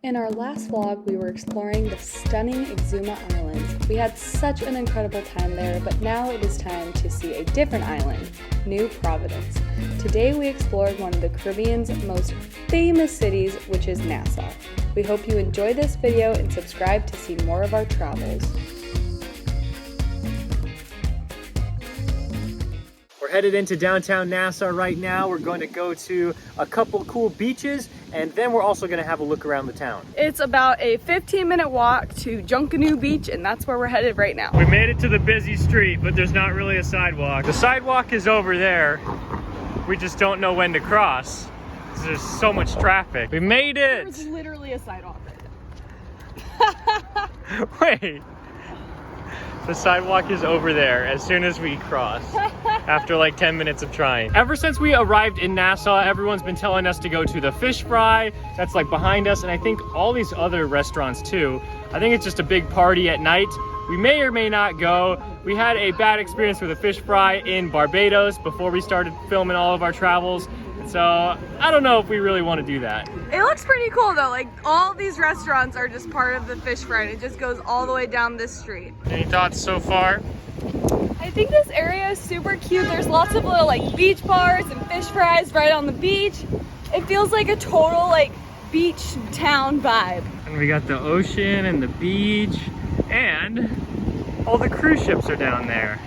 In our last vlog, we were exploring the stunning Exuma Islands. We had such an incredible time there, but now it is time to see a different island, New Providence. Today we explored one of the Caribbean's most famous cities, which is Nassau. We hope you enjoy this video and subscribe to see more of our travels. We're headed into downtown Nassau right now. We're going to go to a couple cool beaches, and then we're also going to have a look around the town. It's about a 15-minute walk to Junkanoo Beach, and that's where we're headed right now. We made it to the busy street, but there's not really a sidewalk. The sidewalk is over there. We just don't know when to cross because there's so much traffic. We made it! There's literally a sidewalk right there. Wait. The sidewalk is over there as soon as we cross. After like 10 minutes of trying. Ever since we arrived in Nassau, everyone's been telling us to go to the fish fry. That's like behind us, and I think all these other restaurants too. I think it's just a big party at night. We may or may not go. We had a bad experience with a fish fry in Barbados before we started filming all of our travels. So I don't know if we really want to do that. It looks pretty cool though. Like all these restaurants are just part of the fish fry, and it just goes all the way down this street. Any thoughts so far? I think this area is super cute. There's lots of little like beach bars and fish fries right on the beach. It feels like a total like beach town vibe. And we got the ocean and the beach, and all the cruise ships are down there.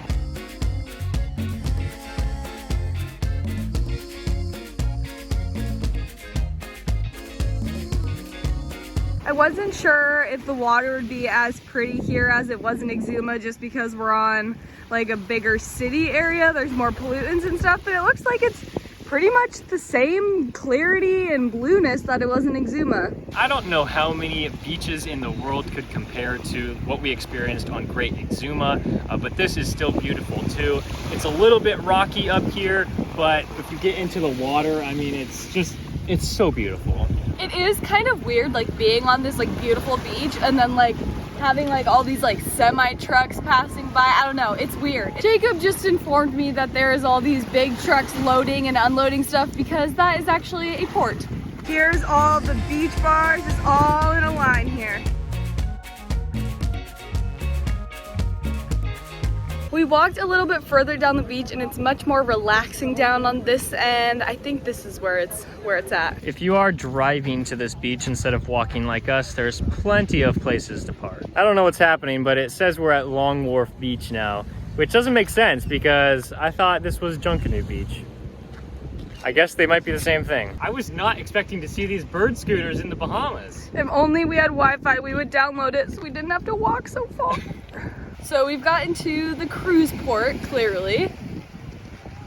I wasn't sure if the water would be as pretty here as it was in Exuma, just because we're on like a bigger city area. There's more pollutants and stuff, but it looks like it's pretty much the same clarity and blueness that it was in Exuma. I don't know how many beaches in the world could compare to what we experienced on Great Exuma, but this is still beautiful too. It's a little bit rocky up here, but if you get into the water, I mean, it's so beautiful. It is kind of weird like being on this like beautiful beach and then like having like all these like semi trucks passing by. I don't know, it's weird. Jacob just informed me that there is all these big trucks loading and unloading stuff because that is actually a port. Here's all the beach bars, it's all in a line here. We walked a little bit further down the beach and it's much more relaxing down on this end. I think this is where it's at. If you are driving to this beach instead of walking like us, there's plenty of places to park. I don't know what's happening, but it says we're at Long Wharf Beach now, which doesn't make sense because I thought this was Junkanoo Beach. I guess they might be the same thing. I was not expecting to see these bird scooters in the Bahamas. If only we had Wi-Fi, we would download it so we didn't have to walk so far. So we've gotten to the cruise port, clearly.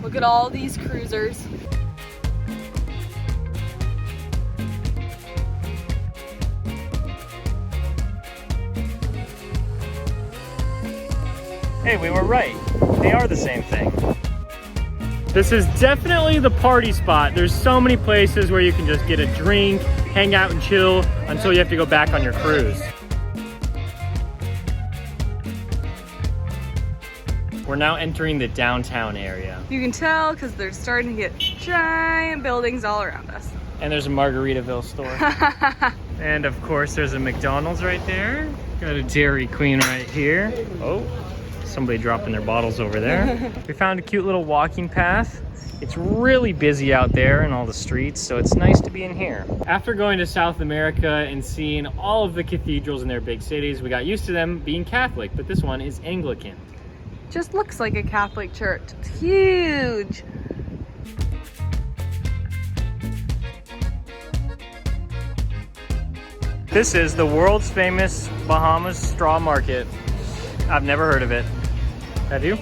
Look at all these cruisers. Hey, we were right. They are the same thing. This is definitely the party spot. There's so many places where you can just get a drink, hang out and chill until you have to go back on your cruise. We're now entering the downtown area. You can tell because they're starting to get giant buildings all around us. And there's a Margaritaville store. And of course there's a McDonald's right there. Got a Dairy Queen right here. Oh, somebody dropping their bottles over there. We found a cute little walking path. It's really busy out there in all the streets, so it's nice to be in here. After going to South America and seeing all of the cathedrals in their big cities, we got used to them being Catholic, but this one is Anglican. Just looks like a Catholic church. It's huge. This is the world's famous Bahamas straw market. I've never heard of it. Have you?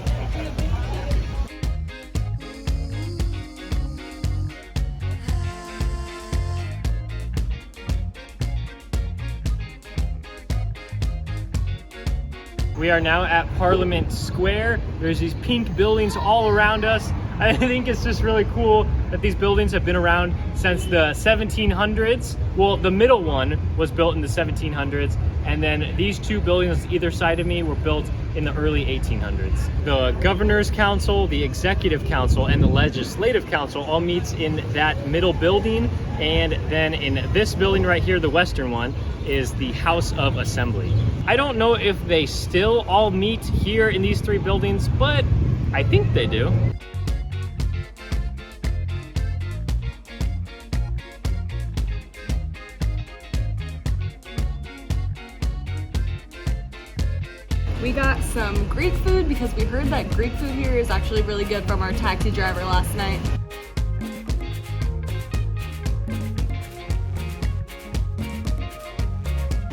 We are now at Parliament Square. There's these pink buildings all around us. I think it's just really cool that these buildings have been around since the 1700s. Well, the middle one was built in the 1700s, and then these two buildings either side of me were built in the early 1800s. The Governor's Council, the Executive Council, and the Legislative Council all meets in that middle building, and then in this building right here, the western one, is the House of Assembly. I don't know if they still all meet here in these three buildings, but I think they do. We got some Greek food because we heard that Greek food here is actually really good from our taxi driver last night.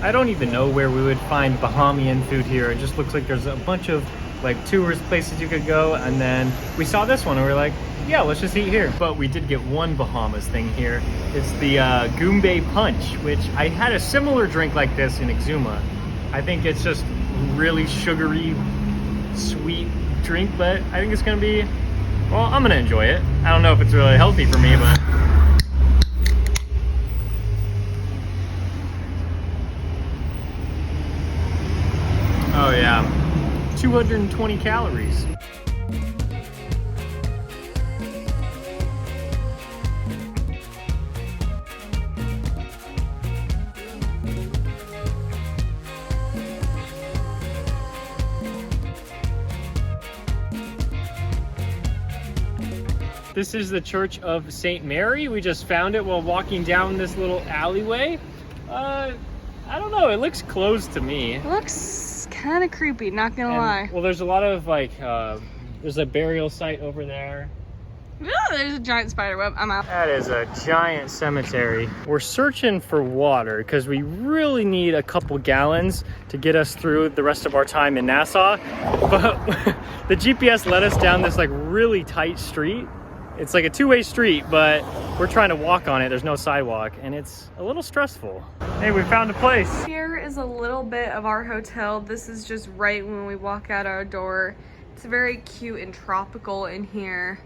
I don't even know where we would find Bahamian food here. It just looks like there's a bunch of like tourist places you could go, and then we saw this one and we were like, yeah, let's just eat here. But we did get one Bahamas thing here. It's the Goombay Punch, which I had a similar drink like this in Exuma. I think it's just really sugary, sweet drink, but I think it's gonna be, well, I'm gonna enjoy it. I don't know if it's really healthy for me, but. Oh yeah, 220 calories. This is the Church of St. Mary. We just found it while walking down this little alleyway. I don't know, it looks closed to me. It looks kind of creepy, not gonna lie. Well, there's a lot of like, there's a burial site over there. Oh, there's a giant spider web. I'm out. That is a giant cemetery. We're searching for water because we really need a couple gallons to get us through the rest of our time in Nassau. But the GPS led us down this like really tight street. It's like a two-way street, but we're trying to walk on it. There's no sidewalk, and it's a little stressful. Hey, we found a place. Here is a little bit of our hotel. This is just right when we walk out our door. It's very cute and tropical in here.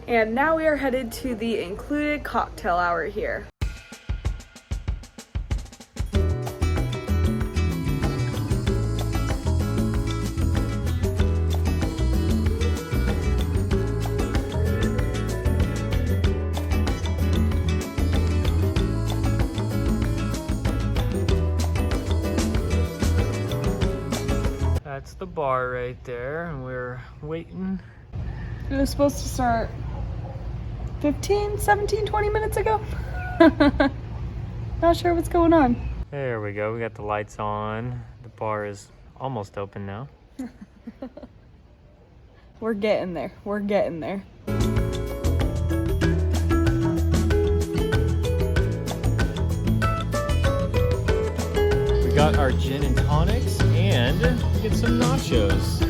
And now we are headed to the included cocktail hour here. That's the bar right there, and we're waiting. It was supposed to start 15, 17, 20 minutes ago. Not sure what's going on. There we go, we got the lights on. The bar is almost open now. We're getting there, we're getting there. We got our gin and tonics, and we get some nachos.